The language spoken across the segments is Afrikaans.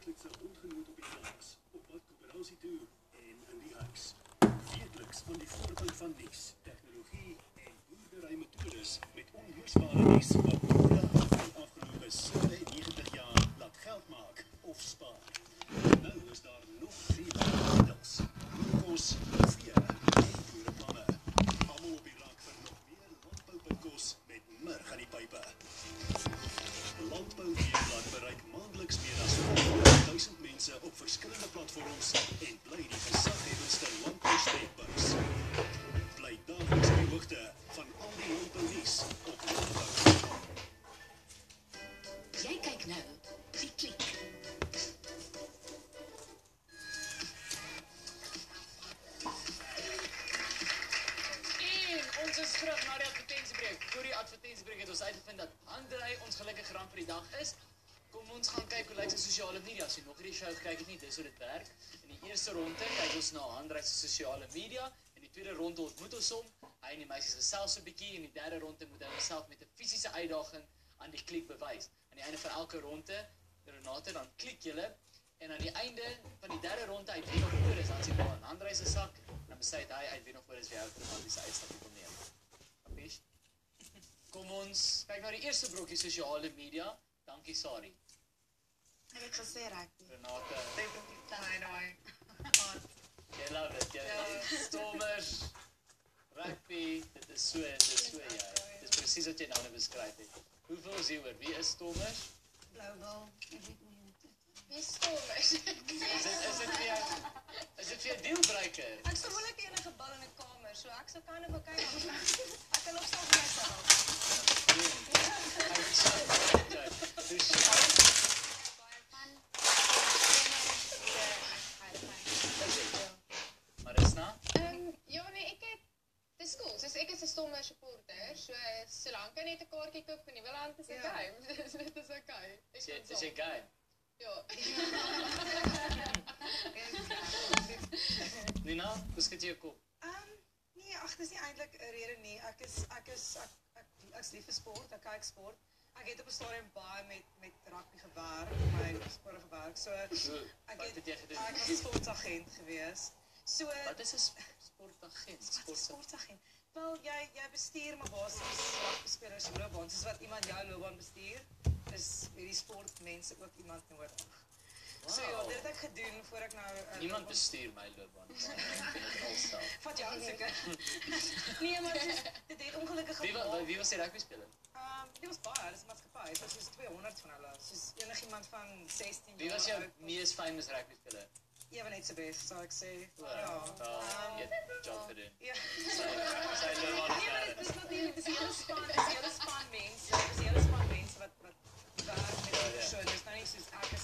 wekelijkse ongenoot op die plaas, op pad koöperasie toe en in die huis. Wekelijks aan die voorkant van nuus, tegnologie en boerderijmethodes met onweersbare nuus wat boere van die afgelope 97 jaar laat geld maak of spaar. Nou is daar nog 3 titels. Boerekos, vee en boereplanne. Almal op die rak vir nog meer landboupodcast met murg aan die pype. Landbou Weekblad bereik maandeliks meer as 500.000 mense op verskillende platforms en bly die gesaghebendste landbousprekbuis. Bly daagliks op die hoogte van al die landbounuus op landbou. Jy kyk nou die Klik. En ons is terug na die advertentiebreek. Voor die advertentiebreek het ons uitgevind dat Andrei ons gelukkige rang vir die dag is. Kom ons gaan kyk hoe lyk sy sosiale media. As jy nog hierdie show gekyk het nie, dis hoe dit werk. In die eerste ronde kyk ons na Andrei se sosiale media. In die tweede ronde ontmoet ons hom. Hy en die meisies gesels so 'n bietjie. In die derde ronde moet hy homself met 'n fisiese uitdaging aan die Klik bewys. Aan die einde van elke ronde, Renate, dan klik julle. En aan die einde van die derde ronde uit wie nog voor is, dan sien jy in Andrei se sak. Dan besluit hy uit wie nog voor is vir jou vir 'n romantiese uitstapie kom neem. Kapies? Kom ons kyk na die eerste brokkie sosiale media. Dankie Sari. Ek het gesê rugby. Renate. Definitief daai. Jy love it. Jy Stormers. Rugby. Dit is so jy. Dit is presies wat jy nou beskryf het. Hoeveel is hieroor? Wie is Stormers? Blouwil. Ek weet nie. Wie is Stormers? Is dit vir 'n dealbreaker? Ek sou wel enige bal in 'n kamer, so ek sou kan op kyk. Ek kan opstaan vir myself. Baie van. Marissa? Ja nee, ek het dis cool. Soos ek is 'n Stormers supporter, so lank ek net 'n kaartjie koop vir Nieuweland is okay. Dit is okay. Is jy gay? Ja. Nina, hoe skat jy jou kop? Nee, ag, dis nie eintlik 'n rede nie. Ek's lief vir sport, ek kyk sport. Ek het op 'n stadium baie met rugby gewerk, my sport gewerk. So ek was sportagent gewees. So wat is 'n sportagent? Sportagent. Wel, jy bestuur maar basies rugbyspelers se loopbaan, soos wat iemand jou loopbaan bestuur. Is hierdie sportmense ook iemand nodig. So ja, dit het ek gedoen voor ek nou Niemand bestuur my loopbaan. Vat jou seker. Nee, maar dit het ongelukkig Wie was die rugby speler? Dit was baie, dis 'n maatskappy. Dit was soos 200 van hulle. Soos enigiemand van 16 jaar. Wie was jou mees famous rugby speler? Ewen net se best, sou ek sê. Jy het job gedoen. Ja. Sy loopbaan. Nee, maar dit is natuurlik, dis 'n hele span mense. Dis 'n hele span mense wat werk met die show. Dis nou nie soos ek is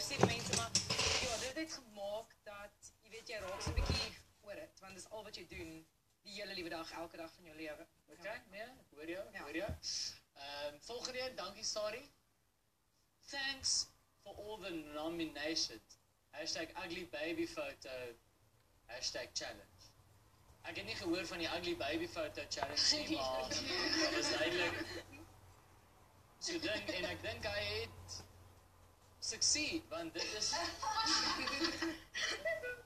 sy mense, maar ja, dit het gemaak dat, jy weet, jy raak so 'n bietjie oor dit, want dis al wat jy doen die hele liewe dag, elke dag van jou lewe. Okay, nee, hoor jou. Volgende een, dankie Sari. Thanks for all the nominations. #UglyBabyPhoto #challenge. Ek het nie gehoor van die Ugly Baby Photo Challenge nie, maar dat was duidelik so ding, en ek dink hy het succeed, want dit is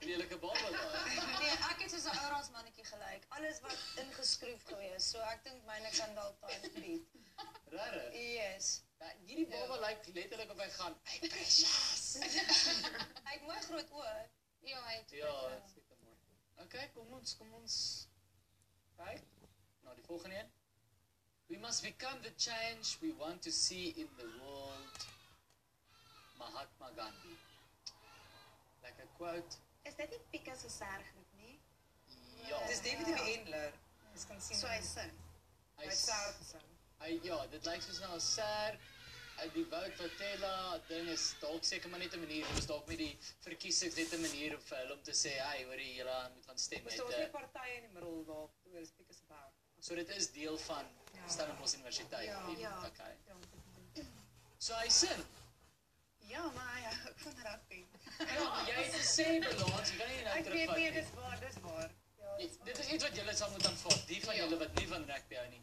lelike babbel daar. Nee, ek het soos 'n ouders mannetjie gelyk. Alles wat ingeskroef gewees, so ek dink myne kan dalk daai gebied. Rarig. Yes. Hierdie babbel lyk letterlik of hy gaan, hey precious. Hy het mooi groot oë. Ja, hy het. Ja, dit is seker mooi. Okay, kom ons. Right? Nou die volgende een. We must become the change we want to see in the world. Mahatma Gandhi. Like a quote. Is dit nie Pika se sergroep nie? Ja. Dis David Endler. Jy kan sien. So hy sing. Hy sing gesing. Ja, dit lyk soos nou 'n ser. Die Wout Vertella ding is dalk seker maar net 'n manier, dis dalk met die verkiesings net 'n manier vir hulle om te sê, hey, hoor jy, julle moet gaan stem met. Ons het 'n partye in die middel waar oor Pika se bou. So dit is deel van Stellenbosch Universiteit. Ja. Okay. So hy sing. Ja, maar hy hou van rugby. Ja, maar jy het gesê balans, jy kan nie nou Ek terugvat weet nie, nie. dis waar. Ja, Dit is iets wat julle sal moet aanvaar, die van julle wat nie van rugby hou nie.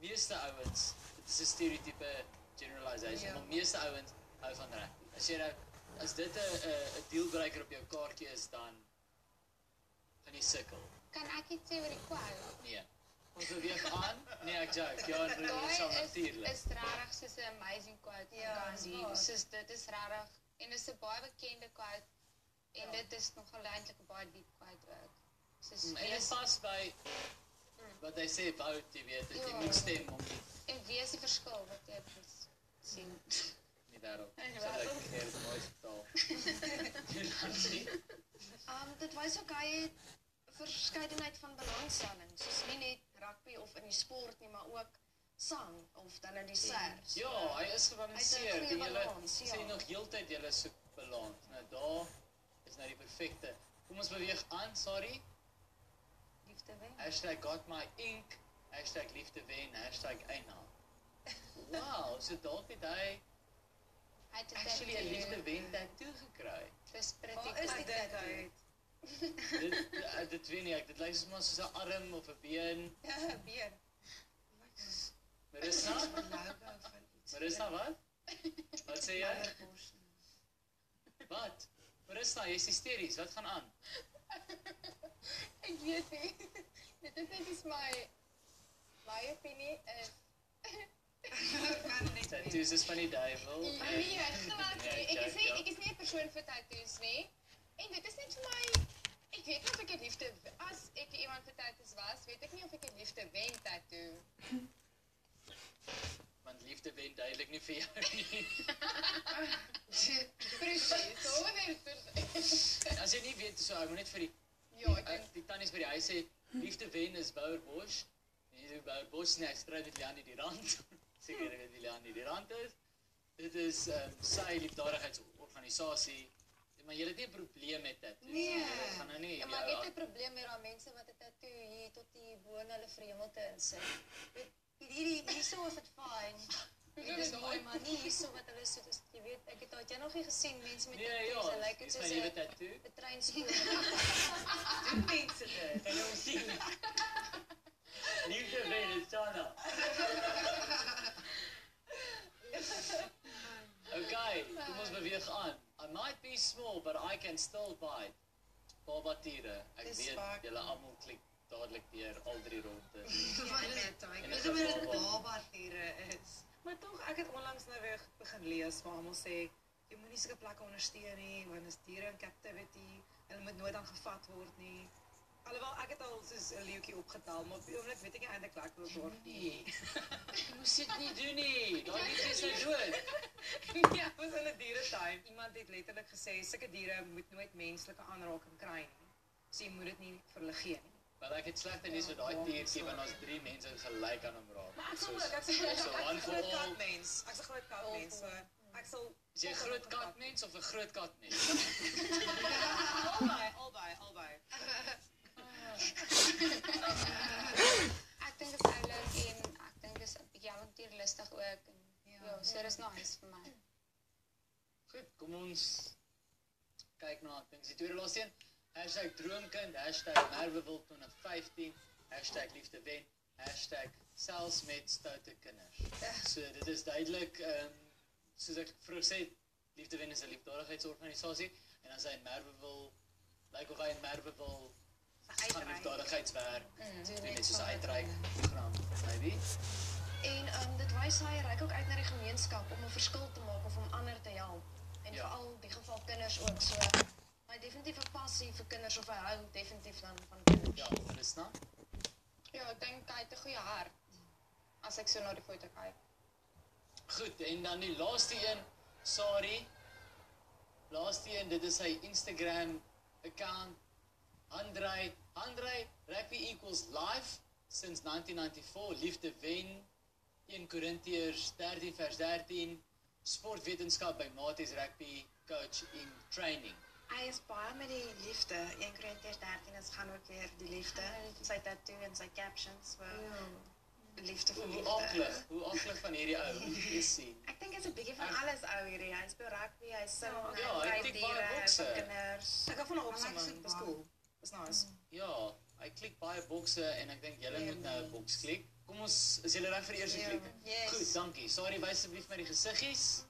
Meeste ouens, dit is 'n stereotype generalization, maar meeste ouens hou van rugby. As dit 'n dealbreaker op jou kaartjie is, dan gaan jy sukkel. Kan ek iets sê oor die kwal? Nee. Ons beweeg aan. Nee, ek joke. Ja, dit is al Daai natuurlik. is regtig soos 'n amazing quote van Ja, Gandhi. dis waar. Soos dit is regtig en dit is 'n baie bekende quote en dit is nogal eintlik 'n baie diep quote ook. Soos En dit pas by wat hy sê about, jy weet, dat jy moet stem om en wie is die verskil wat jy sien? die wêreld. In die So wêreld. ek keer dit nooit vertaal. Dit wys ook hy het 'n verskeidenheid van belangstelling, soos nie net rugby of in die sport nie, maar ook sang of dan in die sers. Ja, hy is Hy het 'n gebalanseerd. goeie En julle balans, ja. sê nog heeltyd julle soek balans. Nou daar is nou die perfekte. Kom ons beweeg aan, sorry. Liefde wen. #GotMyInk, #liefdewen, #Eina. Wow, so dalk het hy Hy het actually 'n liefdewen tattoo gekry. Dis pretty Waar is cool. die tattoo? Dit weet nie ek, dit lyk soos 'n arm of 'n been. Been. Marissa? Logo van iets. Marissa, wat? Wat sê jy? Wat? Marissa, jy's hysteries, wat gaan aan? Ek weet nie. Dit is net iets my opinie is Tattoos is van die duivel. nee, glad nie. Ek is nie 'n persoon vir tattoos nie. En dit is net vir my ek weet nie of ek 'n liefde as ek iemand vir tattoos was, weet ek nie of ek 'n liefde wen tattoo. Want liefde wen duidelik nie vir jou nie. Presies. So net As jy nie weet, so ek moet net vir ja, ek dink die tannies by die huis sê, liefde wen is Bouwer Bosch. En jy sê Bouwer Bosch nie, ek skryf met Lianie die rand. Seker weet wie Lianie die rand is. Dit is sy liefdadigheidsorganisasie. Maar jy het nie 'n probleem met dit. Nee. Jy gaan nou nie Ja, maar net 'n probleem met daai mense wat 'n tattoo hier tot die bo in hulle vreemdelte insit. Hierso is dit fyn. Dit is mooi, maar nie hierso wat hulle so is. Jy weet, ek het jy nog nie gesien mense met Nee, tattoos, ja, hulle lyk dis dit my soos nuwe 'n tattoo. treinspoor. Doen mense dit? Kan jy ons sien? Liefde wen is Chana. Okay, kom ons beweeg aan. I might be small, but I can still bite. Baba tiere. Ek Dis weet, vaak- julle almal klik dadelik deur al drie rondes. Ek weet hoe dit baba-tiere is. Maar tog, ek het onlangs nou weer begin lees waar almal sê jy moenie sulke plekke ondersteun nie want is diere in captivity. Hulle moet nooit aangevat word nie. Alhoewel ek het al soos 'n leeuetjie opgetel, maar op die oomblik weet ek nie eintlik lekker hoe word nie. Jy moes dit nie doen nie. Daai liedjie is nou dood. Ja, was in 'n dieretuin. Iemand het letterlik gesê sulke diere moet nooit menslike aanraking kry nie. So jy moet dit nie vir hulle gee nie. Wel ek het slegte nuus vir daai tiertjie want ons 3 mense gelyk aan hom raak. Maar ek sal Soos- ook, ek's 'n groot so one for all. katmens. Ek's 'n groot katmens. So ek sal Is jy 'n groot katmens of 'n groot katmens? albei. ek dink dit is oulik en ek dink dis 'n bietjie avontuurlustig ook en ja, so dis nice vir my. Goed, kom ons kyk na, ek dink die tweede laaste een. #droomkind, #Merwewil 2015, #liefdewen, #selfs met stoute kinders. So dit is duidelik, soos ek vroeër sê, Liefdewen is 'n liefdadigheidsorganisasie en as hy in Merwewil, lyk of hy in Merwewil gaan liefdadigheidswerk, doen net soos 'n uitreik program, maybe. En dit wys hy reik ook uit na die gemeenskap om 'n verskil te maak of om ander te help. En Ja. veral in die geval kinders ook. So hy het definitief 'n passie vir kinders of hy hou definitief dan van kinders. Ja, dis nou. Ja, ek dink hy het 'n goeie hart. As ek so na die foto kyk. Goed, en dan die laaste een, sorry. Laaste een, dit is sy Instagram account. Andrei Rugby Equals Life since 1994. Liefde wen. 1 Korintiërs 13 vers 13. Sportwetenskap by Maties Rugby Coach in Training. Hy is baie met die liefde. 1 Korintiërs 13 is gaan ook weer die liefde. Sy tattoo en sy captions so liefde vir liefde. Hoe aklig van hierdie ou, moet jy sien. Ek dink hy's 'n bietjie van alles ou hierdie. Hy speel rugby, hy sing, Ja, hy hy tik diere, baie hy bokse. vir kinders. Ek hou van haar I like opsomming. so Dis baie. cool. Dis nice. Ja, hy klik baie bokse en ek dink julle moet nou 'n boks klik. Kom ons, is julle reg vir die eerste klik? Yes. Goed, dankie. Sorry, wys asseblief my die gesiggies.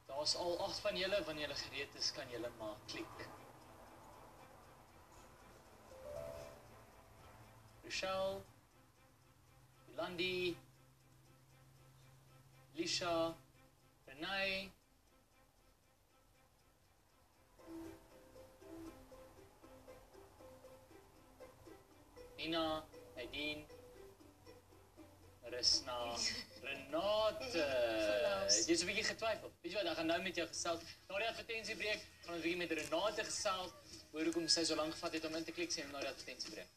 Daar's al 8 van julle, wanneer julle gereed is, kan julle maar klik. Rochelle, Yolandi, Lisha, Renee, Nina, Nadine, Risna, Renate. Jy is 'n bietjie getwyfel. Weet jy wat, ek gaan nou met jou gesels. Na die advertensiebreek gaan ons 'n bietjie met Renate gesels oor hoekom sy so lank gevat het om in te klik sien na die advertensiebreek.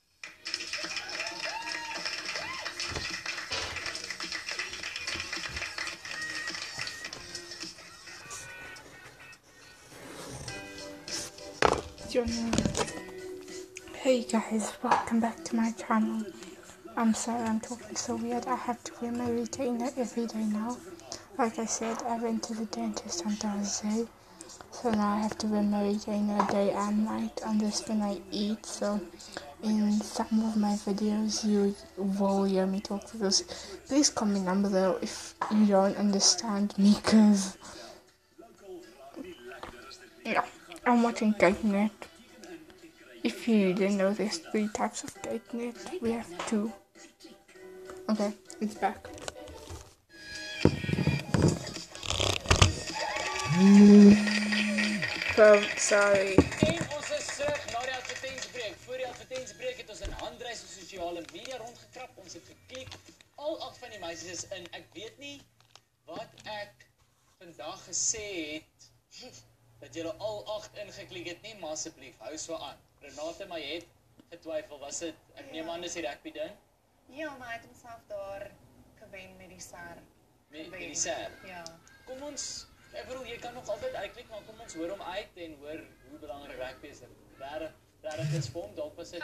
Hey guys, welcome back to my channel. I'm sorry I'm talking so weird. I have to wear my retainer every day now. Like I said, I went to the dentist on Thursday, so now I have to wear my retainer day and night on this when I eat. So in some of my videos you will hear me talk to this. Please comment down below if you don't understand me, because yeah, I'm watching GateNet. If you didn't know, there's 3 types of GateNet. We have 2. Okay, it's back. So sorry. En ons is terug na die advertensiebreek. Voor die advertensiebreek het ons in handreis op sosiale media rondgekrap. Ons het geklik. Al 8 van die meisies is in. Ek weet nie wat ek vandag gesê het dat julle al 8 ingeklik het nie, maar asseblief, hou so aan. Renate, maar jy het getwyfel, was dit, ek neem aan dis die rugby ding? Ja, maar hy het homself daar gewen met die SAR. Met die SAR? Ja. Kom ons, ek bedoel, jy kan nog altyd uitklik, maar kom ons hoor hom uit en hoor hoe belangrik rugby is. Regtig is vir hom, dalk was dit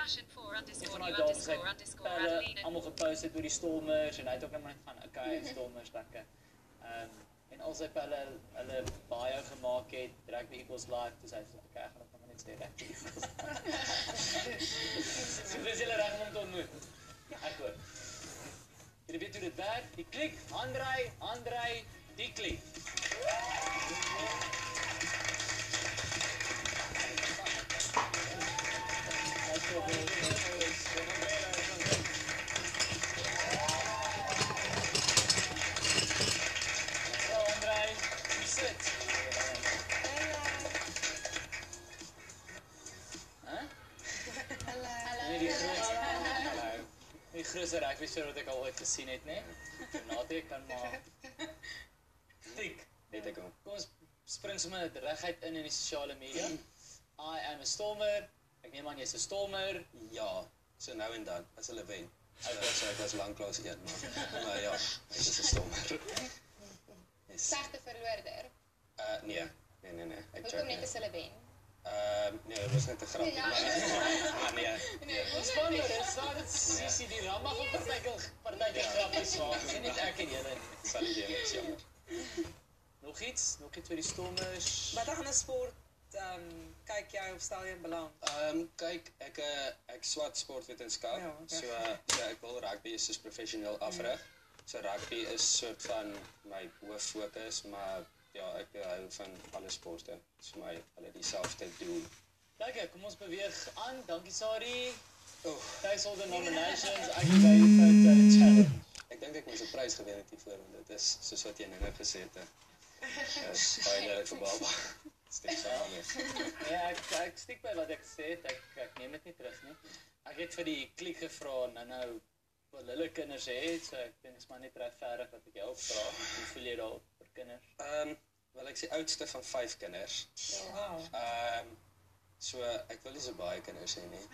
almal gepost het oor die Stormers en hy het ook net gaan, okay, Stormers, lekker. En al sy pelle hulle baie gemaak het, Rugby Eagles live, dus hy sê, okay, ek gaan nog maar net sê Rugby Eagles. So dis julle reg om te ontmoet. Ek hoor. Julle weet hoe dit werk, die klik, handdraai, die klik. Die grootste rugby show wat ek al ooit gesien het, nee? Renate kan maar klik, weet ek al. Kom ons spring sommer reguit in die sosiale media. I am a Stormer. Ek neem aan jy's 'n Stormer. Ja, so nou en dan, as hulle wen. So ek was lanklaas een, maar ja, ek is 'n Stormer. Sagte verloorder. Nee. Hoekom net as hulle wen? Nee, dit was net 'n grapie. Maar nee. Ontspanner, dit sien die ramma op partyke grappies maak. Dis net ek en julle. Sal die deel is jammer. Nog iets vir die Stormers. Wat ander sport kyk jy of stel jy in belang? Kyk, ek swat sportwetenskap. Ja, okay. So ek wil rugby soos professioneel afrig. So rugby is soort van my hooffokus, maar ja, ek hou van alle sporte. Dit is vir my hulle dieselfde doel. Lekker, kom ons beweeg aan. Dankie Sari. Thanks all the nominations. Ek by die photo challenge. Ek dink ek moes 'n prys gewen het hiervoor, want dit is soos wat jy nou gesê het. Dis baie lekker vir baba. Stik saam. Ja, ek stik by wat ek gesê het. Ek neem dit nie terug nie. Ek het vir die klik gevra nou wil hulle kinders hê, so ek dink dit is maar net regverdig dat ek jou vra. Hoe voel jy daaroor vir kinders? Wel, ek is die oudste van 5 kinders. Wow. So ek wil nie so baie kinders hê nie.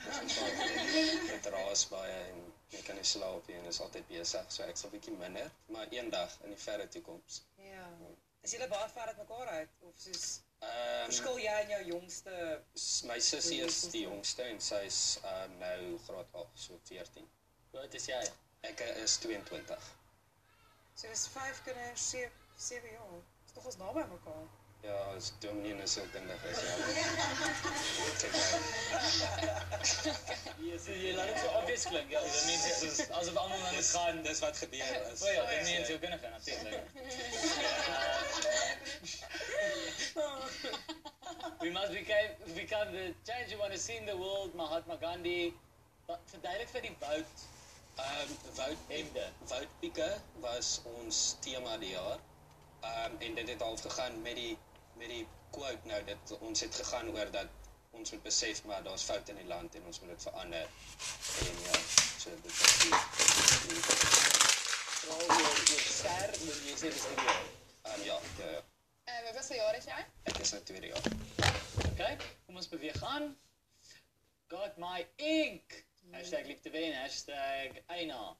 Dit raas baie en jy kan nie slaap nie en is altyd besig. So ek sal bietjie minder, maar eendag in die verre toekoms. Ja. Is julle baie ver uit mekaar uit of soos verskil jy en jou jongste? My sussie is die jongste en sy is nou graad 8, so 14. Hoe oud is jy? Ek is 22. So dis 5 kinders, 7 jaar. Dis nog ons naby mekaar. Ja, as dominee en sielkundige is, ja. Jy laat het so obvious klink, ja. Dat means asof allemaal aan het gaan. Dis wat gebeur is. Ja, dominee en sielkundige, natuurlijk. has become the change you want to see in the world, Mahatma Gandhi. Verduidelik vir die woud. Woudpieke was ons tema die jaar. En dit het al gegaan met die quote nou, ons het gegaan oor dat ons moet besef, maar daar's foute in die land en ons moet dit verander. En ja, so dit is die Vooral jou ster, moet jy sê dis die jaar. ja. Wat was die jaar is jy? Ek is nou tweede jaar. Okay, kom ons beweeg aan. Got my ink. Hashtag liefde wen, hashtag Eina.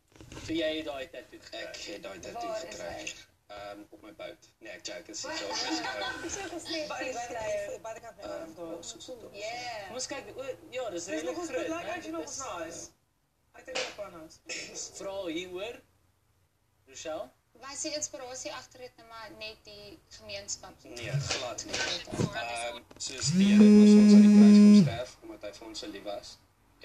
So jy het daai tattoo gekry. Ek het daai tattoo Waar is gekry. Op my bout. Nee, ek joke, is so So gesleep By die the cafe. Yeah. Kom ons kyk, ja, dis Dis redelijk nog groot. like né? actually Dit nog nice. Ek dink dit was nice. Vra hieroor. Rochelle? Was die inspirasie agter dit maar net die gemeenskap? Nee, glad nie. Soos die Here het ons aan die kruis kom sterf, omdat hy vir ons so lief was.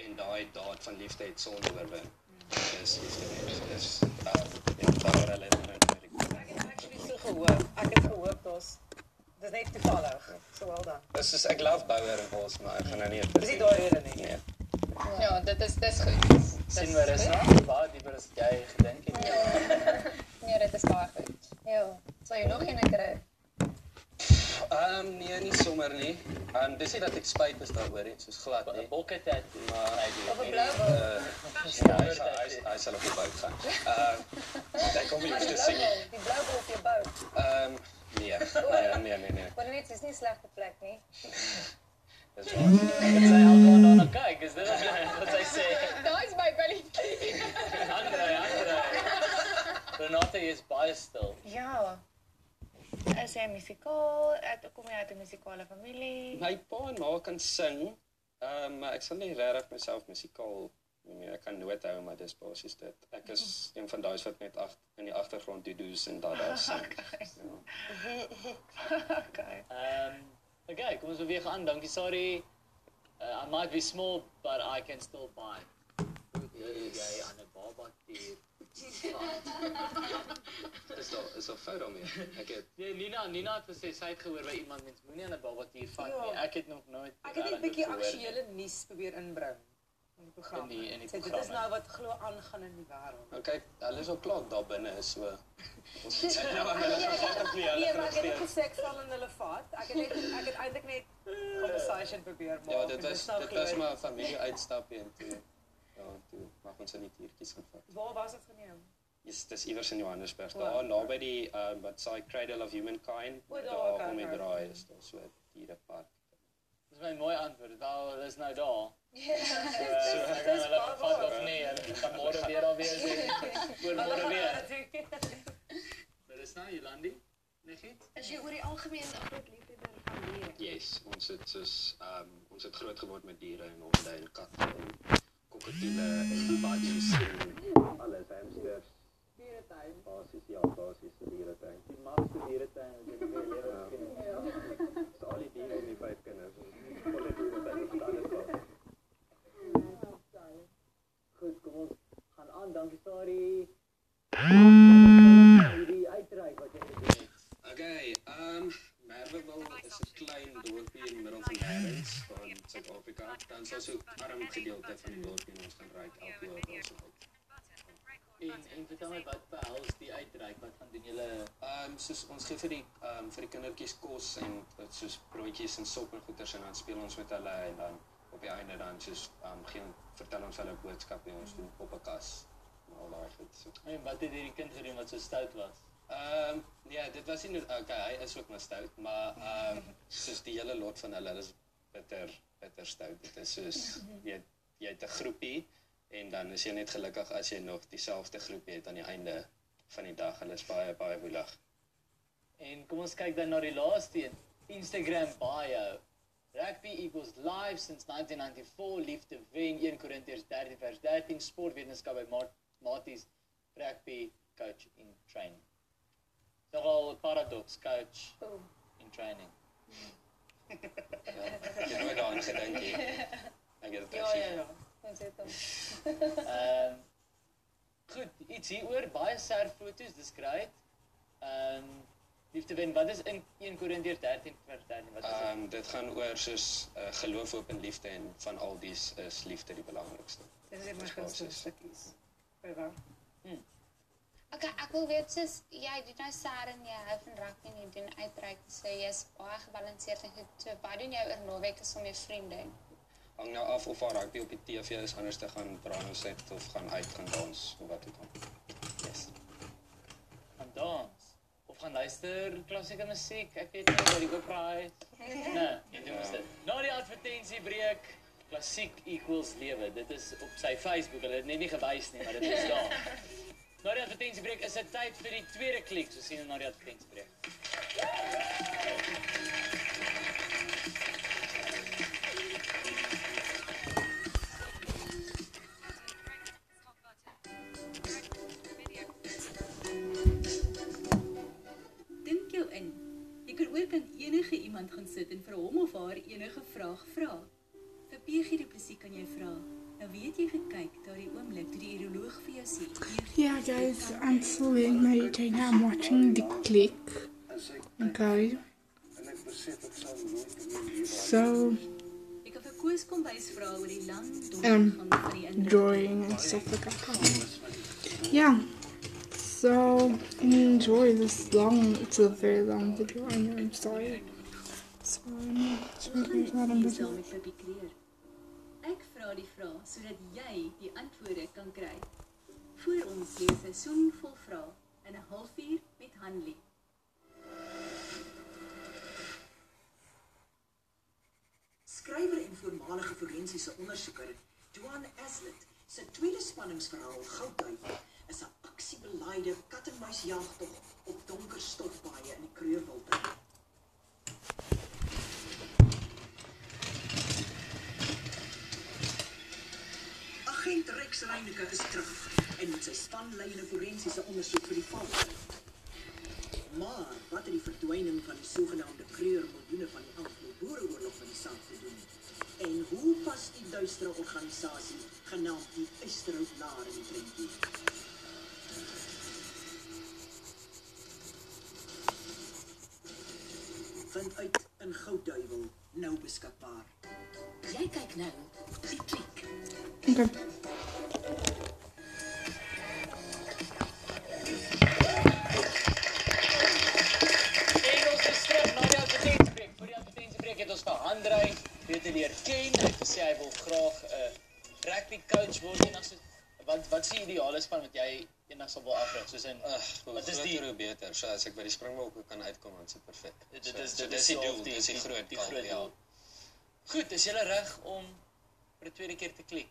En daai daad van liefde het sonde oorwin. Dis liefde mens. Dis daar hulle in Amerika. Ek het actually so gehoop. Ek het gehoop dis net toevallig. So well done. Dis soos ek love Bouwer en Bos, maar ek gaan nou nie Dis nie daai rede nie. Nee. Ja, dis goed. Sien waar is nou? Baie dieper as jy gedink het. Nee, dit is baie goed. Ja, sal jy nog een kry? Nee, nie sommer nie. Dis nie dat ek spyt is daaroor nie, soos glad nie. 'n Bokke tattoo. Maar Of 'n blou boek? ja, hy sal op die bout gaan. Hy kom nie te sien. Die blou boek op jou bout. Nee. Maar net is nie 'n slegte plek nie. Dis waar. Dit sê almal dan nou kyk, is dit wat sy sê? Daai is my kwaliteit. Andre. Renate is baie stil. Ja. Is jy musikaal? Kom jy uit 'n musikale familie? My pa en ma kan sing, maar ek sal nie regtig myself musikaal nie. Ek kan nooit hou, maar dis basies dit. Ek is een van daai wat net in die agtergrond do's en daar sing. Okay. Okay, kom ons beweeg aan. Dankie, sorry. I might be small, but I can still buy. Jy aan 'n baba tier. Is daar fout daarmee? Ek het Nee, Nina het gesê sy het gehoor by iemand mens moenie aan 'n baba tier vat nie. Ja. Ek het nog nooit Ek het net 'n bietjie aktuele nuus probeer inbring in die program. In die Dit is programme. nou wat glo aangaan in die wêreld. kyk, hulle is al klaar daar binne, so ons het Nee, maar ek het net gesê ek sal in hulle vat. Ek het eintlik net conversation probeer maak. Ja, en dit dis nou was glo- maar 'n familie uitstapie en toe mag ons in die tiertjies gaan vat. Waar was dit geneem? Dis iewers in Johannesburg. O, Daar naby die wat sê Cradle of Humankind. O, daar, Daar okay, om die okay. draai is daar so 'n dierepark. Dis my mooi antwoord. Wel, dis nou daar. Ja. So ek gaan hulle vat of nee, hulle gaan môre weer daar wees. Oor môre weer. Maar dis nou Jolandi. Net? Is jy oor die algemeen 'n groot liefhebber van diere? Yes, ons het groot geword met diere en honde en katte en kokkertiele en badjies en alles, hamsters. Dieretuin. Basies dieretuin. Die magste dieretuin wat jy in jou lewe ken. Dis al die diere en die 5 kinders. Volle dieretuin is alles daar. Goed, kom ons gaan aan. Dankie, sorry. Die uitreik wat jy gedoen het. Okay, Merwewil is 'n klein dorpie in die middel van nêrens van Suid-Afrika. Dan is daar so 'n arm gedeelte van die dorpie en ons gaan ry elke jaar daar. En vertel my wat behels die uitreik? Wat gaan doen julle? Soos ons gee vir die kindertjies kos en soos broodjies en sop en goeders en dan speel ons met hulle en dan op die einde dan soos vertel ons hulle boodskappe en ons doen poppenkas en al daai goed. So. En wat het hierdie kind gedoen wat so stout was? Ja, dit was nie okay, hy is ook maar stout, maar soos die hele lot van hulle is bitter stout. Dit is soos jy het 'n groepie en dan is jy net gelukkig as jy nog dieselfde groepie het aan die einde van die dag. Hulle is baie woelig. En kom ons kyk dan na die laaste een. Instagram bio. Rugby equals live since 1994. Liefde wen 1 Korintiërs 13:13. Sportwetenskap by Maties. Rugby coach in training. Nogal paradox, coach in training. Ek het nooit daaraan gedink nie. Ek het dit Ja. Ons het hom. Goed, iets hieroor, baie surffoto's, dis great. Liefde wen, wat is in 1 Korintiërs 13 vers 13? Wat is dit? Dit gaan oor soos geloof, hoop en liefde en van al dies is liefde die belangrikste. Dit is my gunsteling stukkies. Bywa. Okay, ek wil weet, soos, jy doen nou SAR en jy hou van rugby en jy doen uitreik, so jy is baie gebalanseerd en goed. So, wat doen jou oor naweek is om jou vriende? Hang nou af of haar rugby op die TV is, anders te gaan branos uit of gaan uit, gaan dans, of wat ook al. Yes. Gaan dans? Of gaan luister klassieke musiek? Ek weet nie, by die Oprah. Nee, jy doen ons dit. Na die advertentiebreek, klassiek equals lewe. Dit is op sy Facebook, hulle het net nie gewys nie, maar dit is daar. Na die advertentiebreek is dit tyd vir die tweede klik, so sien ons na die advertentiebreek. Dink jou in. Jy kan ook aan enige iemand gaan sit en vir hom of haar enige vraag vra. Vir PG Du Plessis kan jy vra. Nou weet jy gekyk daardie oomblik toe die uroloog vir jou sê. Yeah, guys, I'm still in meditating. I'm watching The Click. Okay. So, Jy kan vir Koos kom bys vra oor die lang I'm dondergang van die drawing and stuff like that. Yeah. So, enjoy this long, it's a very long video, I know, I'm sorry. So, it's not in sal met Pippi Kreer. Ek vra die vrae sodat jy die antwoorde kan kry. Voor ons lê 'n seisoen vol vrae in 'n halfuur met Hanlie. Skrywer en voormalige forensiese ondersoeker Joan Aslett se tweede spanningsverhaal Goudduif is 'n aksiebelaide kat-en-muisjagtog op donker stofpaaie in die Kreurwilte. Agent Rex Reyneke is terug en met sy span lei 'n forensiese ondersoek vir die val. Maar wat het die verdwyning van die sogenaamde Kreurmiljoene van die Anglo-Boereoorlog van die saak gedoen? En hoe pas die duistere organisasie genaamd die Eysterhout-Laar in die prentjie? Vind uit in Goudduiwel, nou beskikbaar. Jy kyk nou die Klik. Okay. Het ons vir Andrei beter leer ken. Hy het gesê hy wil graag 'n rugby coach word eendag so. Wat is die ideale span wat jy eendag sal wil afrig? Soos in Wat is die beter? So as ek by die Springbokke kan uitkom, dan is dit perfek. Dit is die doel, dit is die groot doel. Goed, is julle reg om vir 'n tweede keer te klik?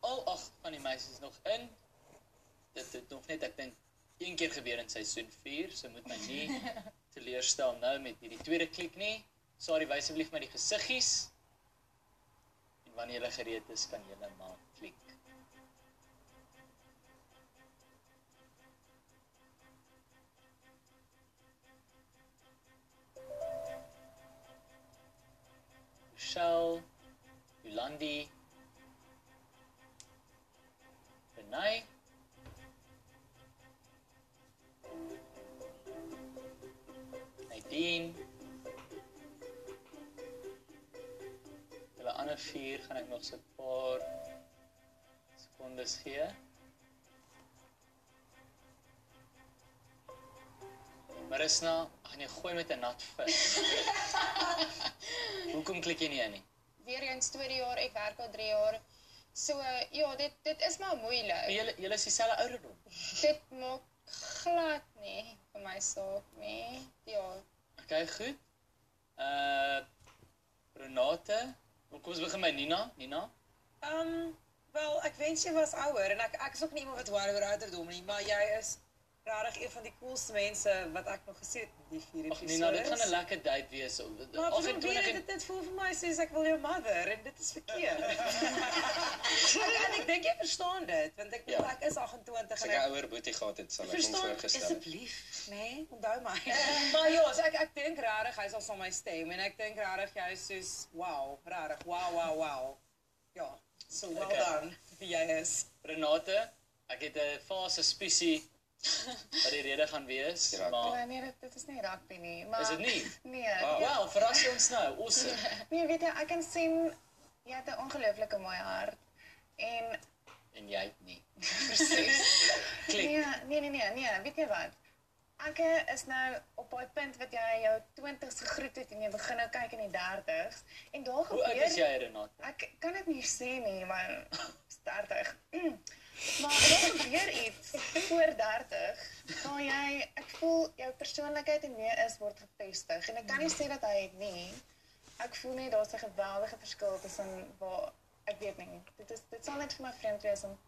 Al 8 van die meisies nog in. Dit het nog net, ek dink, 1 keer gebeur in seisoen 4, so moet my nie teleurstel nou met hierdie tweede klik nie. Sorry, wys asseblief my die gesiggies. En wanneer jy gereed is, kan jy maar klik. Michelle, Yolandi, Renai, Nadine. Hulle ander 4 gaan ek nog so 'n paar sekondes gee. Marissa, ag nee, gooi met 'n nat vis. Hoekom klik jy nie in nie? Weer eens 2 jaar, ek werk al 3 jaar. So, ja, dit is maar moeilik. Julle is dieselfde ouderdom. Dit maak glad nie vir my saak nie. Ja. Okay, goed. Renate, kom ons begin by Nina. Nina? Wel, ek wens jy was ouer en ek is ook nie iemand wat worry oor ouderdom nie, maar jy is regtig een van die coolste mense wat ek nog gesien het in die 4 episodes. Ag Nina, dit gaan 'n lekker date wees. Maar dit voel vir my soos ek wil jou mother en dit is verkeerd. En ek dink jy verstaan dit, want ek bedoel ek is 28 As ek 'n ouer boetie gehad het, sal ek hom voorgestel het. Asseblief, nee, onthou my. Maar ja, so ek dink regtig hy sal saam my stem en ek dink regtig jy is soos wow, regtig wow. Ja, so well done wie jy is. Renate, ek het 'n fase suspisie wat die rede gaan wees, maar Nee, dit is nie rugby nie, maar is dit nie? Nee. Wel, verras jy ons nou, awesome. Nee, weet jy, ek kan sien jy het 'n ongelooflike mooi hart en jy het nie. Presies. Klik. Nee, weet jy wat? Ek is nou op daai punt wat jy jou 20's gegroet het en jy begin nou kyk in die 30's en daar gebeur. Hoe oud is jy, Renate? Ek kan dit nie sê nie, maar 30. Maar daar gebeur iets voor 30, waar jy, ek voel jou persoonlikheid en wie is word gevestig en ek kan nie sê dat hy het nie. Ek voel net daar's 'n geweldige verskil tussen waar ek weet nie. Dit sal net vir my vreemd wees om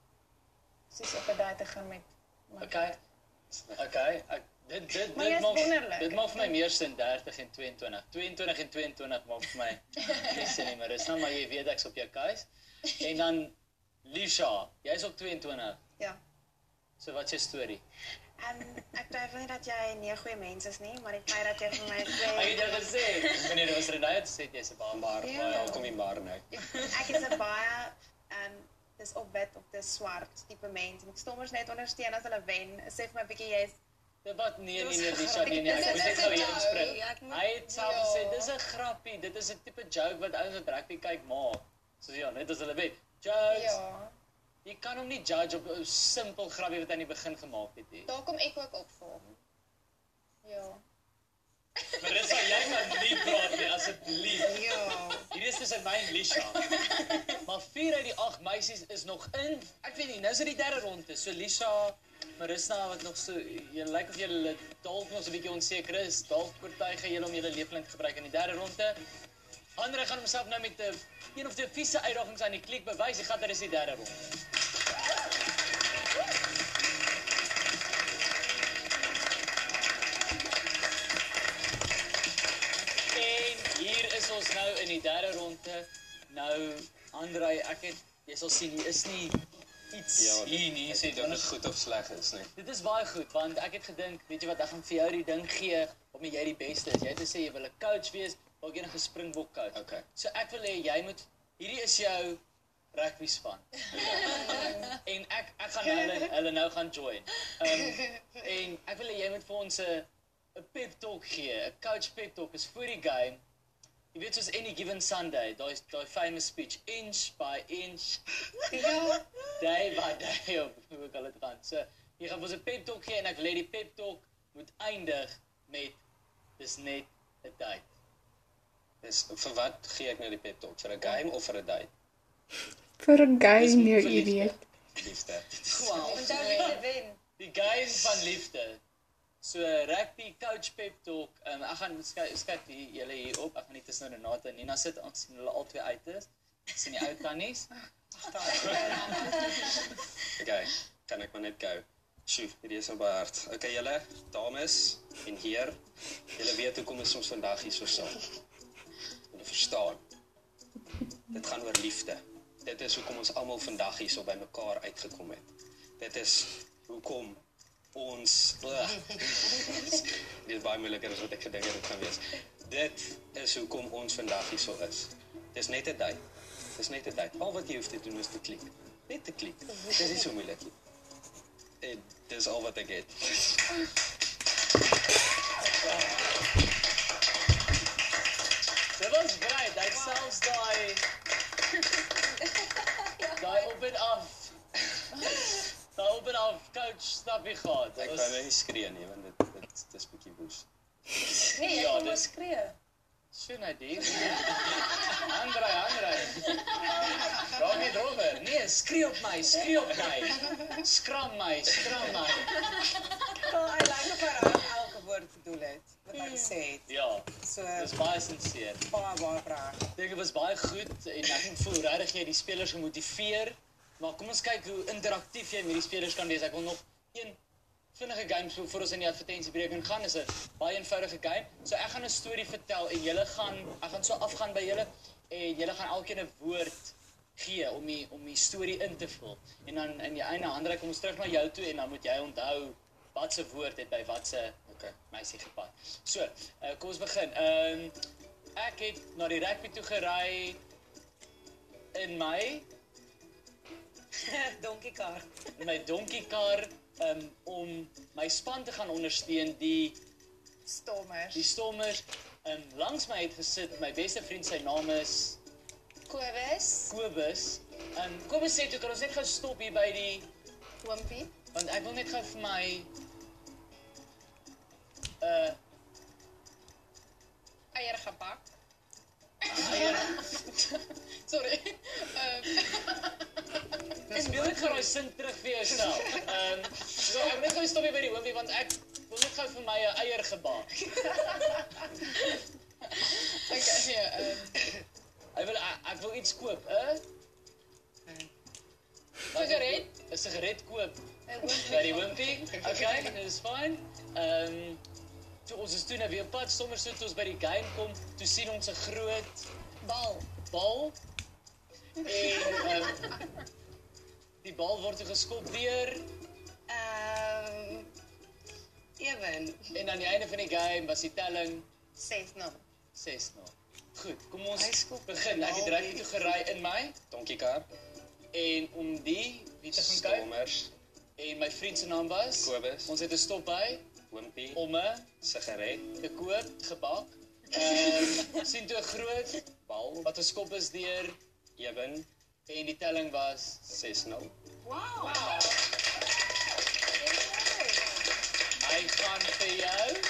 soos op 'n date te gaan met Okay. Dit maak vir my meer sin 30 en 22. 22 en 22 maak vir my nie sin nie, maar dis nou maar jy weet ek's op jou case. En dan Lisha, jy's ook 22. Ja. So wat is jou storie? Ek twyfel nie dat jy nie 'n goeie mens is nie, maar die feit dat jy vir my sê Ek het jou gesê, wanneer dit was Renate sê jy's 'n baar, daar kom die maar nou. Ek is 'n baie dis op wit op dis swart tipe mens. Ek stommers net ondersteun as hulle wen. Sê vir my 'n bietjie jy's Wat nee, Lisha, nee, ek moet net gou hier inspring. Hy het self gesê dis 'n grappie, dit is 'n tipe joke wat ouens wat rugby kyk maak. Soos ja, net as hulle wen. Jokes. Ja. Jy kan hom nie judge op 'n simpel grappie wat hy in die begin gemaak het nie. Daar kom ek ook op vir hom. Ja. Maar dis wat jy kan nie praat nie, asseblief. Ja. Hier is tussen my en Lisha. Maar 4 uit die 8 meisies is nog in. Ek weet nie, nou is dit die derde ronde. So Lisha, Marissa wat nog so, jy lyk of jy dalk nog so 'n bietjie onseker is. Dalk party gaan julle om julle leefling te gebruik in die derde ronde. Andre gaan homself nou met 'n een of twee vieze uitdagings aan die klik bewys. Die gat daar is die derde ronde. En hier is ons nou in die derde ronde. Nou, Andre, jy sal sien, hier is nie iets hier nie. Sê dit goed of sleg is, nie? Dit is baie goed, want ek het gedink, weet jy wat, ek gaan vir jou die ding gee, omdat jy die beste is. Jy het gesê, jy wil 'n coach wees, ook enige Springbok coach. Okay. So ek wil hê, jy moet, hierdie is jou rugby span. En ek gaan hulle nou gaan join. En ek wil hê, jy moet vir ons 'n pep talk gee, 'n coach pep talk is voor die game. Jy weet soos any given Sunday, daai famous speech, inch by inch, day by day, of hoe ek dit gaan. So, jy gaan vir ons 'n pep talk gee, en ek wil hê die pep talk moet eindig met, dis net 'n date. Dis, vir wat gee ek nou die pep talk? Vir 'n game of vir 'n date? Vir 'n game, jy idiot. Liefde. Onthou wie te wen. Die game van liefde. So rugby coach pep talk. Ek gaan skryf julle hier op. Ek gaan nie tussen Renate en Nina sit ons sien hulle albei uit is. Sien die ou tannies. Okay, kan ek maar net gou. Sjoe, hierdie is nou baie hard. Okay, julle dames en heer, julle weet hoekom ons soms vandag hier so saam. Julle verstaan. Dit gaan oor liefde. Dit is hoekom ons almal vandag hier so by mekaar uitgekom het. Dit is hoekom ons dit is baie moeiliker as wat ek gedink het dit gaan wees. Dit is hoekom ons vandag hier so is. Dis net 'n date. Dis net 'n date. Al wat jy hoef te doen is te klik. Net te klik. Dit is nie so moeilik nie. En dis al wat ek het. Dit was great. Hy selfs daai op en af. Daai op en af coach stapie gehad. Ek kan nie skree nie, want dit is bietjie woes. Nee, jy kan maar skree. Sien hy dit? Andre. Raak nie dromer. Nee, skree op my. Skram my. Hy lyk of hy elke woord bedoel het, wat hy gesê het. Ja, So, dis baie sinseer. baie braaf. Ek dink dit was baie goed en ek voel regtig jy die spelers gemotiveer. Maar kom ons kyk hoe interaktief jy met die spelers kan wees. Ek wil nog een vinnige game so voor ons in die advertensiebreek gaan. Is 'n baie eenvoudige game. So ek gaan 'n storie vertel en ek gaan so afgaan by julle en julle gaan elkeen 'n woord gee om die storie in te vul. En dan in die einde Andre kom ons terug na jou toe en dan moet jy onthou wat se woord het by wat se meisie gepas. So, kom ons begin. Ek het na die rugby toe gery in my Donkiekar. my donkiekar om my span te gaan ondersteun, die Stormers. Langs my het gesit, my beste vriend, sy naam is Kobus. Kobus sê toe, kan ons net gou stop hier by die Wimpie. Want ek wil net gou vir my Eier gebak. Sorry. Speel net gou daai sin terug vir jouself. So ek wil net gou stop hier by die Wimpie, want ek wil net gou vir my 'n eier gebak. Ek wil iets koop, Een sigaret koop by die Wimpie. Okay, dit is fyn. Toe ons is toe nou weer op pad, sommer so toe ons by die game kom, toe sien ons 'n groot bal. En die bal word toe geskop deur Ewen. En aan die einde van die game was die telling 6-0. 6-0. Goed, kom ons begin. Ek het direk toe gery in my donkiekar. En om wie te gaan kyk. Stormers. En my vriend se naam was Kobus. Ons het 'n stop by Wimpie. om 'n sigaret te koop, gebak. Sien toe 'n groot bal wat geskop is deur Ewen. En die telling was 6-0. Wow. Hy gaan vir jou